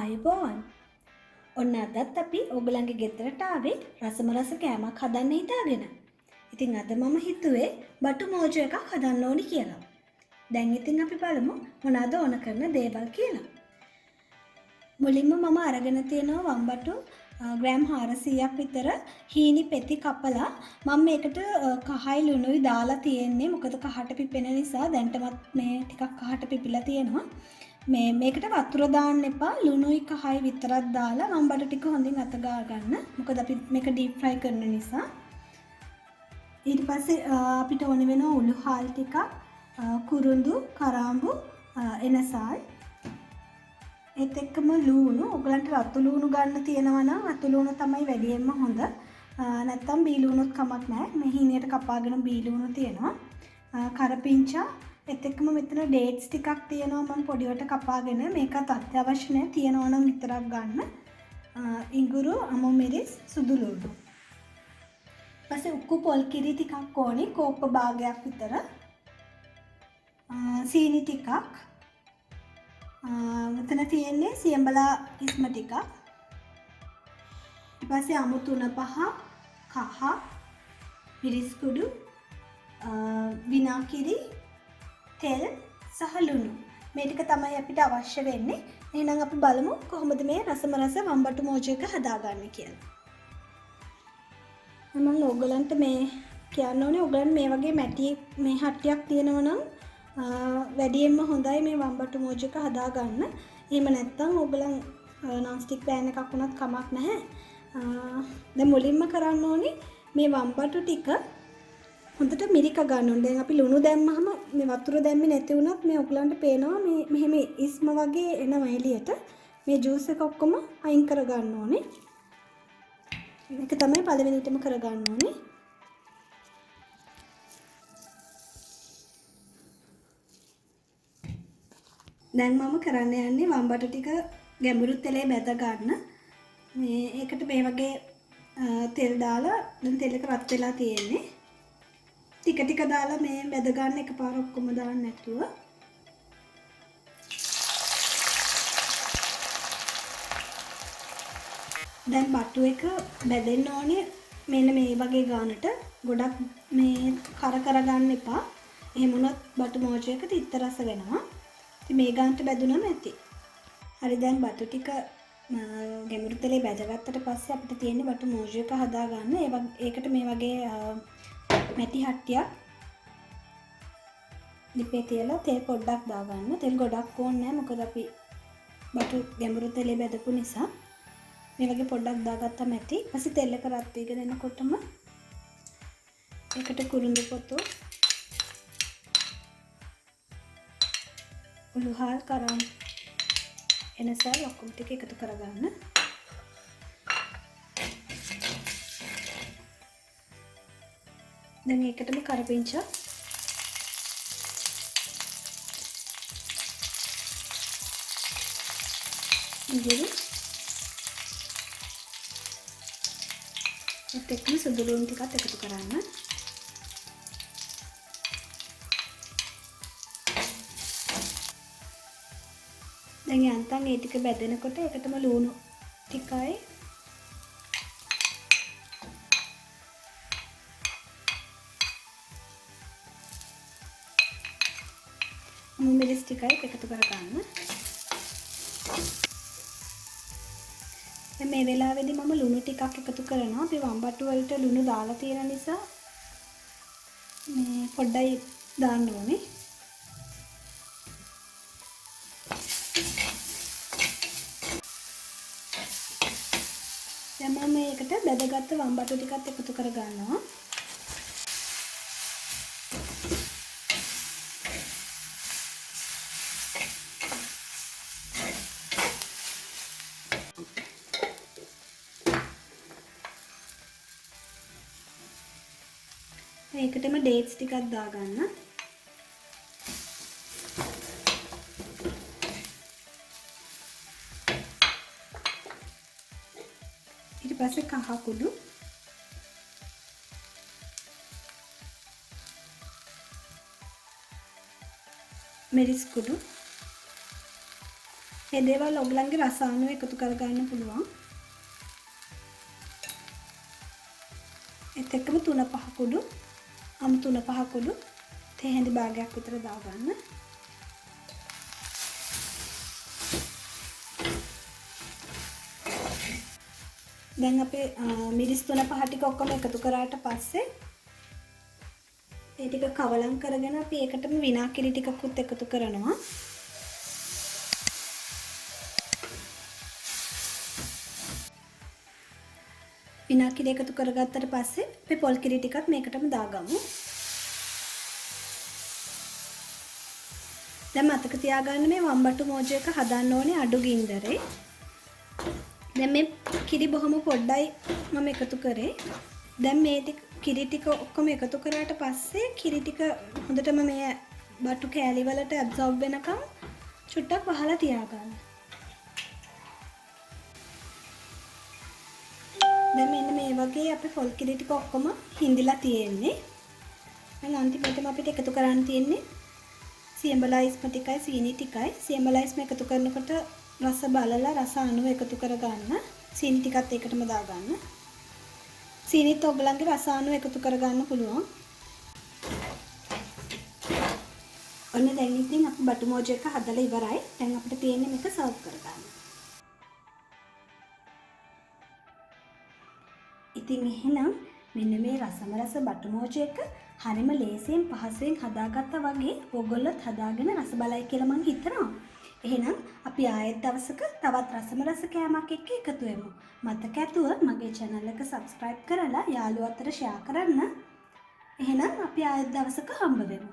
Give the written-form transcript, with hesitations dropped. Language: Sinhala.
ආයුබෝවන්. ඔන්න අදත් අපි ඔයගලන්ගේ ගෙදරට ආවේ රසම කෑමක් හදන්න හිතාගෙන. ඉතින් අද මම හිතුවේ බටු මෝජෝ එකක් හදන්න ඕනි කියලා. දැන් ඉතින් අපි බලමු මොනවද ඕන කරන දේවල් කියලා. මුලින්ම මම අරගෙන තියෙනවා වම්බටු ග්‍රෑම් 400ක් විතර හීනි පෙති කපලා මම මේකට කහයි ලුණුයි දාලා තියෙන්නේ. මොකද කහට පිපෙන නිසා දැන්ටමත් මේ ටිකක් කහට පිපිලා තියෙනවා. මේකට වතුර දාන්න එපා. ලුණුයි කහයි විතරක් දාලා වම්බටු ටික හොඳින් අත ගා ගන්න. මොකද අපි මේක ඩීප් ෆ්‍රයි කරන නිසා. ඊට පස්සේ අපිට ඕන වෙනවා උළු හාල් ටිකක්, කුරුඳු, කරාඹු, එනසාල්. ඒත් එක්කම ලූණු. ඔයගලන්ට රතු ලූණු ගන්න තියෙනවා නම් රතු ලූණු තමයි වැඩියෙන්ම හොඳ. නැත්තම් බී ලූණුත් කමක් නැහැ. මේ හීනියට කපාගෙන බී ලූණු තියෙනවා. කරපිංචා. ඒත් එක්කම මෙතන ඩේට්ස් ටිකක් තියෙනවා මම පොඩිවට කපාගෙන. මේකත් අත්‍යවශ්‍ය නැහැ. තියෙනවා නම් විතරක් ගන්න. ඉඟුරු, අමු මිරිස්, සුදු ලූණු. ඊපස්සේ උක්කු පොල් කිරි ටිකක් ඕනේ. කෝප්ප භාගයක් විතර. සීනි ටිකක්. මෙතන තියෙන්නේ සියඹලා ඉස්ම ටිකක්. ඊට පස්සේ අමු 3-5 කහ, මිරිස් කුඩු, විනාකිරි, තෙල් සහ ලුණු. මේ ටික තමයි අපිට අවශ්‍ය වෙන්නේ. එහෙනම් අපි බලමු කොහොමද මේ රසම රස වම්බටු මෝජෝ එක හදාගන්නේ කියලා. මම ඔයගලන්ට මේ කියන්න ඕනේ ඔයගලන් මේ වගේ මැටි මේ හට්ටියක් තියෙනවා නම් වැඩියෙන්ම හොඳයි මේ වම්බටු මෝජෝ එක හදාගන්න. එහෙම නැත්නම් ඔයගලන් non stick pan එකක් වුණත් කමක් නැහැ. දැන් මුලින්ම කරන්න ඕනේ මේ වම්බටු ටික හොඳට මිරික ගන්න ඕනේ. දැන් අපි ලුණු දැම්මහම මේ වතුර දැම්මේ නැති වුණත් මේ ඔයගලන්ට පේනවා මේ මෙහෙම ඉස්ම වගේ එනවා එළියට. මේ ජූස් එක ඔක්කොම අයින් කර ගන්න ඕනේ. මේක තමයි පළවෙනිටම කර ගන්න ඕනේ. දැන් මම කරන්න යන්නේ වම්බටු ටික ගැඹුරු තෙලේ බැද ගන්න. මේ ඒකට මේ වගේ තෙල් දාලා දැන් තෙල් එක රත් වෙලා තියෙන්නේ. ටික ටික දාලා මේ බැද ගන්න එකපාර ඔක්කොම දාන්න නැතුව. දැන් බටු එක බැදෙන්න ඕනේ මෙන්න මේ වගේ ගානට. ගොඩක් මේ කර ගන්න එපා. එහෙම වුණොත් බටු මෝජෝ එක තිත්ත රස වෙනවා. ඉතින් මේ ගානට බැදුනම ඇති. හරි දැන් බටු ටික ගැඹුරු තෙලේ බැදගත්තට පස්සේ අපිට තියෙන්නේ බටු මෝජෝ එක හදා ගන්න. ඒකට මේ වගේ මැටි හට්ටියක් ලිපේ තියලා තෙල් පොඩ්ඩක් දාගන්න. තෙල් ගොඩක් ඕනේ නැහැ. මොකද අපි බටු ගැඹුරු තෙලේ බැදපු නිසා. මේ වගේ පොඩ්ඩක් දාගත්තම ඇති. ඊපස්සේ තෙල් එක රත් වෙගෙන එනකොටම ඒකට කුරුඳු පොතු, උළුහාල්, කරාම්, එනසාල් ඔක්කොම ටික එකතු කරගන්න. දැන් ඒකටම කරපිංචා, ඉඟුරු, ඒත් එක්කම සුදු ලුණු ටිකත් එකතු කරන්න. දැන් යන්තම් ඒ ටික බැදෙනකොට ඒකටම ලුණු ටිකයි අමු මිරිස් ටිකයි එකතු කරගන්න. දැන් මේ වෙලාවේදී මම ලුණු ටිකක් එකතු කරනවා. අපි වම්බටු වලට ලුණු දාලා තියෙන නිසා මේ පොඩ්ඩයි දාන්න ඕනේ. දැන් මම මේකට බැදගත්ත වම්බටු ටිකත් එකතු කර ගන්නවා. ඒකටම ඩේට්ස් ටිකක් දාගන්න. ඊට පස්සේ කහ කුඩු, මිරිස් කුඩු, ඒ දේවල් ඔයගලන්ගේ රස අනුව එකතු කරගන්න පුළුවන්. ඒත් එක්කම 3-5 කුඩු අමු 3-5 කුඩු තේ හැඳි භාගයක් විතර දාගන්න. දැන් අපේ මිරිස් 3-5 ටික ඔක්කොම එකතු කරාට පස්සේ ඒ ටික කවලම් කරගෙන අපි ඒකටම විනාකිරි ටිකකුත් එකතු කරනවා. විනාකිරි එකතු කරගත්තට පස්සේ අපි පොල් කිරි ටිකත් මේකටම දාගමු. දැන් මතක තියාගන්න මේ වම්බටු මෝජෝ එක හදන්න ඕනේ අඩු ගින්දරේ. දැන් මේ කිරි බොහොම පොඩ්ඩයි මම එකතු කරේ. දැන් මේ කිරි ටික ඔක්කොම එකතු කරාට පස්සේ කිරි ටික හොඳටම මේ බටු කෑලි වලට ඇබ්සෝබ් වෙනකම් චුට්ටක් වහලා තියාගන්න. දැන් මෙන්න මේ වගේ අපේ පොල් කිරි ටික ඔක්කොම හිඳිලා තියෙන්නේ. දැන් අන්තිමටම අපිට එකතු කරන්න තියෙන්නේ සියඹලයිස්ම ටිකයි සීනි ටිකයි. සියඹලයිස්ම එකතු කරනකොට රස බලලා රස අනුව එකතු කරගන්න. සීනි ටිකත් ඒකටම දාගන්න. සීනිත් ඔයගලන්ගේ රස අනුව එකතු කරගන්න පුළුවන්. ඔන්න දැන් ඉතින් අපි බටු මෝජෝ එක හදලා ඉවරයි. දැන් අපිට තියෙන්නේ මේක සර්ව් කරගන්න. ඉතින් එහෙනම් මෙන්න මේ රසමරස බටු මෝජෝ එක හරිම ලේසියෙන් පහසුවෙන් හදාගත්තා වගේ ඕගොල්ලොත් හදාගෙන රස බලයි කියලා මම හිතනවා. එහෙනම් අපි ආයෙත් දවසක තවත් රසමරස කෑමක් එක්ක එකතු වෙමු. මතක ඇතුව මගේ channel එක subscribe කරලා යාළුවෝ අතර share කරන්න. එහෙනම් අපි ආයෙත් දවසක හම්බ වෙමු.